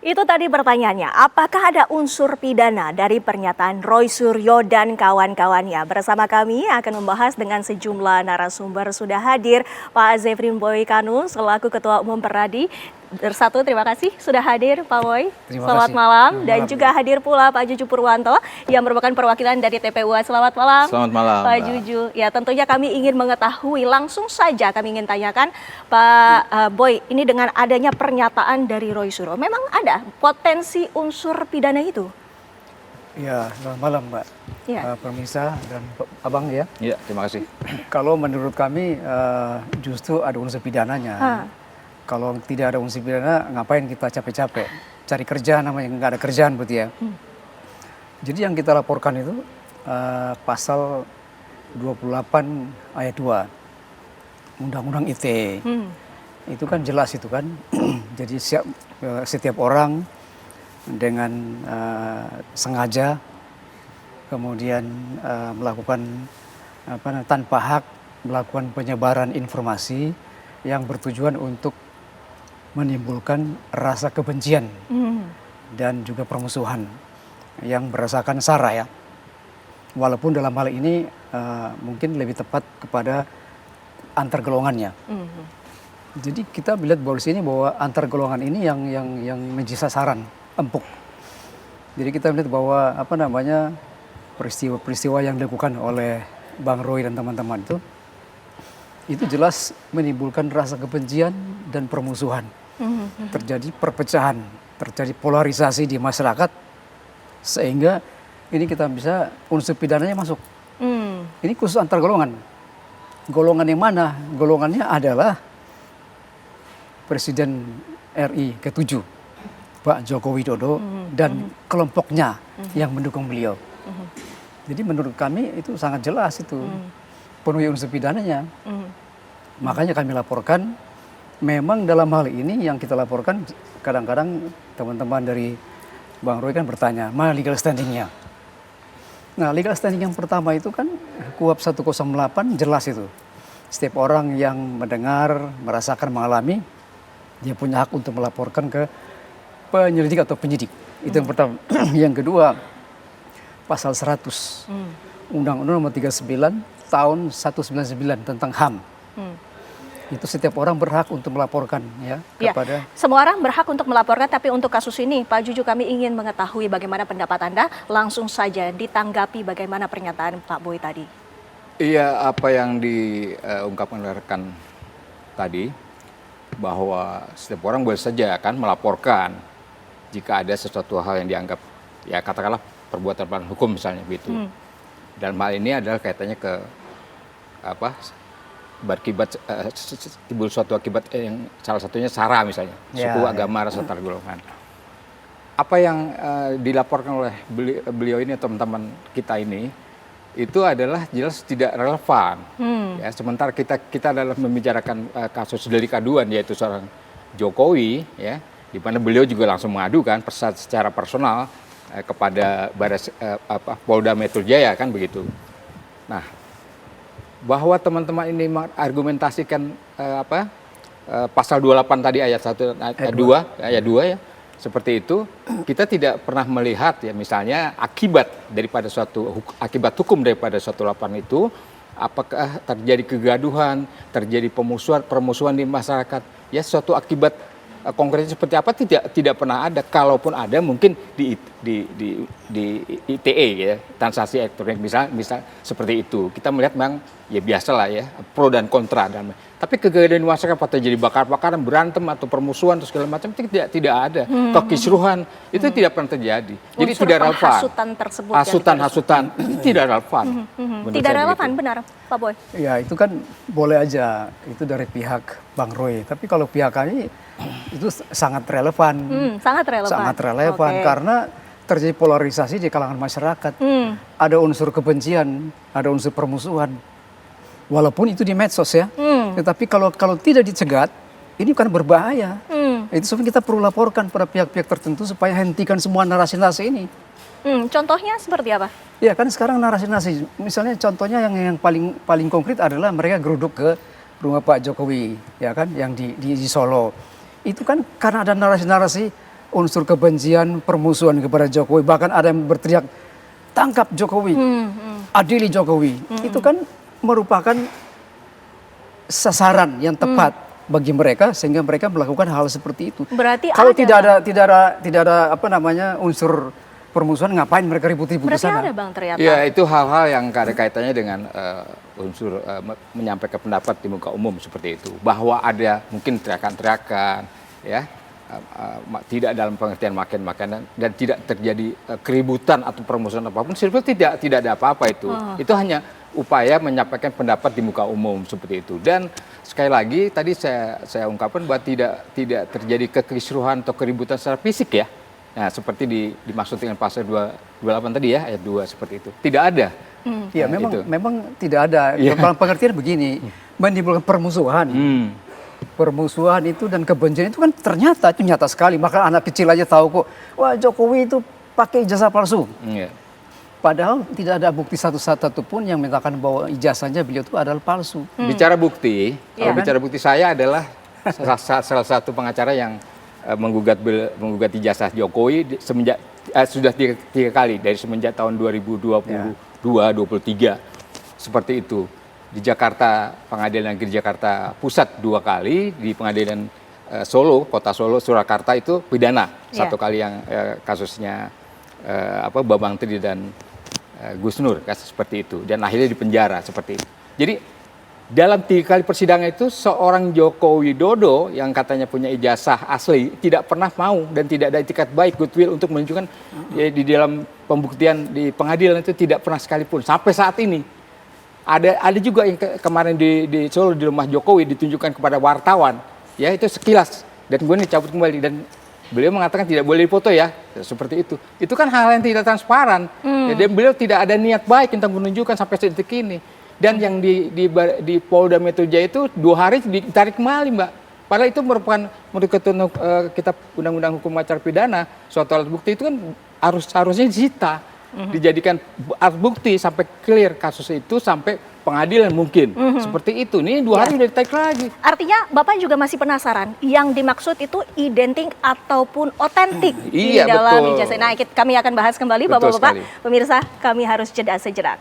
Itu tadi pertanyaannya, apakah ada unsur pidana dari pernyataan Roy Suryo dan kawan-kawannya? Bersama kami akan membahas dengan sejumlah narasumber. Sudah hadir Pak Zefrin Boy Kanu selaku Ketua Umum Peradi. Bersatu, terima kasih sudah hadir Pak Boy. Selamat malam. Dan juga hadir pula Pak Juju Purwanto yang merupakan perwakilan dari TPUA. Selamat malam. Selamat malam, Pak Juju. Ya, tentunya kami ingin mengetahui, langsung saja kami ingin tanyakan Pak Boy, ini dengan adanya pernyataan dari Roy Suryo, memang ada potensi unsur pidana itu? Ya, selamat malam Mbak. Ya. Pemirsa dan Abang ya. Iya, terima kasih. Kalau menurut kami justru ada unsur pidananya. Kalau tidak ada unsur pidana, ngapain kita capek-capek cari kerja, namanya nggak ada kerjaan berarti ya. Jadi yang kita laporkan itu pasal 28 ayat 2 Undang-Undang ITE. Itu kan jelas itu kan. Jadi setiap orang dengan sengaja kemudian melakukan tanpa hak melakukan penyebaran informasi yang bertujuan untuk menimbulkan rasa kebencian dan juga permusuhan yang berdasarkan sara ya. Walaupun dalam hal ini mungkin lebih tepat kepada antar golongannya. Jadi kita melihat bahwa di sini bahwa antar golongan ini yang menjadi sasaran empuk. Jadi kita melihat bahwa peristiwa-peristiwa yang dilakukan oleh Bang Roy dan teman-teman itu jelas menimbulkan rasa kebencian dan permusuhan. Terjadi perpecahan, terjadi polarisasi di masyarakat, sehingga ini kita bisa unsur pidananya masuk. Ini khusus antar golongan. Golongan yang mana? Golongannya adalah Presiden RI ke-7, Pak Joko Widodo, dan kelompoknya yang mendukung beliau. Jadi menurut kami itu sangat jelas itu, penuhi unsur pidananya. Makanya kami laporkan, memang dalam hal ini yang kita laporkan, kadang-kadang teman-teman dari Bang Roy kan bertanya, mana legal standingnya? Nah, legal standing yang pertama itu kan KUHP 108 jelas itu. Setiap orang yang mendengar, merasakan, mengalami, dia punya hak untuk melaporkan ke penyelidik atau penyidik. Itu yang pertama. Yang kedua, pasal 100 Undang-Undang Nomor 39 tahun 199 tentang HAM. Itu setiap orang berhak untuk melaporkan ya kepada. Semua orang berhak untuk melaporkan, tapi untuk kasus ini Pak Juju kami ingin mengetahui bagaimana pendapat Anda. Langsung saja ditanggapi bagaimana pernyataan Pak Boy tadi. Iya, apa yang diungkapkan oleh rekan tadi, bahwa setiap orang boleh saja kan melaporkan jika ada sesuatu hal yang dianggap ya katakanlah perbuatan pelanggaran hukum misalnya begitu. Dan hal ini adalah kaitannya ke berakibat timbul suatu akibat yang salah satunya sara misalnya, suku, agama, ras antar golongan. Apa yang dilaporkan oleh beliau ini atau teman-teman kita ini itu adalah jelas tidak relevan. Ya, sementara kita adalah membicarakan kasus delik aduan, yaitu seorang Jokowi, ya, di mana beliau juga langsung mengadukan secara personal kepada Polda Metro Jaya kan begitu. Nah, bahwa teman-teman ini argumentasikan pasal 28 tadi ayat 1 ayat 2 ya. Seperti itu, kita tidak pernah melihat ya misalnya akibat hukum daripada suatu laporan itu, apakah terjadi kegaduhan, terjadi permusuhan di masyarakat, ya suatu akibat konkretnya seperti apa tidak pernah ada. Kalaupun ada mungkin di ITE ya, transaksi elektronik misal seperti itu. Kita melihat memang ya biasalah ya, pro dan kontra. Tapi kegaduhan masyarakat pada jadi bakar-bakaran, berantem atau permusuhan atau segala macam itu tidak ada. Kekisruhan itu tidak pernah terjadi. Jadi tidak relevan. Hasutan tersebut. Hasutan itu tidak relevan. Tidak relevan, benar Pak Boy? Ya itu kan boleh aja, itu dari pihak Bang Roy. Tapi kalau pihak kami itu sangat relevan. Sangat relevan. Sangat relevan karena terjadi polarisasi di kalangan masyarakat. Ada unsur kebencian, ada unsur permusuhan. Walaupun itu di medsos ya, tetapi kalau tidak dicegat, ini kan berbahaya. Itu sebenarnya kita perlu laporkan pada pihak-pihak tertentu supaya hentikan semua narasi-narasi ini. Contohnya seperti apa? Ya kan sekarang narasi-narasi, misalnya contohnya yang paling konkret adalah mereka geruduk ke rumah Pak Jokowi, ya kan, yang di Solo. Itu kan karena ada narasi-narasi unsur kebencian, permusuhan kepada Jokowi. Bahkan ada yang berteriak, tangkap Jokowi, adili Jokowi. Itu kan merupakan sasaran yang tepat bagi mereka sehingga mereka melakukan hal seperti itu. Berarti kalau ada, tidak ada apa namanya unsur permusuhan, ngapain mereka ribut-ribut di berarti sana? ada Bang ternyata. Ya, itu hal-hal yang ada kaitannya dengan unsur menyampaikan pendapat di muka umum seperti itu. Bahwa ada mungkin teriakan-teriakan, ya, tidak dalam pengertian makan-makanan dan tidak terjadi keributan atau permusuhan apapun. Sebetulnya tidak ada apa-apa itu. Itu hanya upaya menyampaikan pendapat di muka umum seperti itu. Dan sekali lagi tadi saya ungkapkan bahwa tidak terjadi kekisruhan atau keributan secara fisik ya. Nah, seperti dimaksud dengan pasal 228 tadi ya, ayat 2 seperti itu. Tidak ada. Ya, Nah, memang tidak ada. Ya. Dalam pengertian begini, menimbulkan permusuhan. Permusuhan itu dan kebencian itu kan ternyata itu nyata sekali. Maka anak kecil aja tahu kok, wah Jokowi itu pakai ijazah palsu. Iya. Padahal tidak ada bukti satu pun yang menyatakan bahwa ijazahnya beliau itu adalah palsu. Bicara bukti, kalau Iya. bicara bukti saya adalah salah satu pengacara yang menggugat ijazah Jokowi semenjak sudah tiga kali dari semenjak tahun 2022-23 seperti itu. Di Jakarta, Pengadilan Negeri Jakarta Pusat 2 kali, di Pengadilan Solo, Kota Solo, Surakarta itu pidana. Iya. 1 kali yang kasusnya Bambang Tri dan Gus Nur, kasus seperti itu, dan akhirnya dipenjara seperti itu. Jadi dalam 3 kali persidangan itu seorang Joko Widodo yang katanya punya ijazah asli tidak pernah mau dan tidak ada itikat baik goodwill untuk menunjukkan di dalam pembuktian di pengadilan itu tidak pernah sekalipun sampai saat ini. Ada juga yang kemarin di Solo di rumah Jokowi ditunjukkan kepada wartawan, ya itu sekilas dan kemudian dicabut kembali dan beliau mengatakan tidak boleh dipoto ya, seperti itu. Itu kan hal yang tidak transparan. Ya, dan beliau tidak ada niat baik tentang menunjukkan sampai detik ini. Dan yang di Polda Metro Jaya itu 2 hari ditarik kembali, Mbak. Padahal itu merupakan menurut ketentuan kitab Undang-Undang Hukum Acara Pidana, suatu alat bukti itu kan harusnya disita, dijadikan alat bukti sampai clear kasus itu sampai pengadilan mungkin. Seperti itu. Nih 2 hari udah ditarik lagi. Artinya Bapak juga masih penasaran yang dimaksud itu identik ataupun otentik di Iya, dalam betul. ijazah. Nah, kami akan bahas kembali Betul Bapak-bapak. sekali. Pemirsa, kami harus jeda sejenak.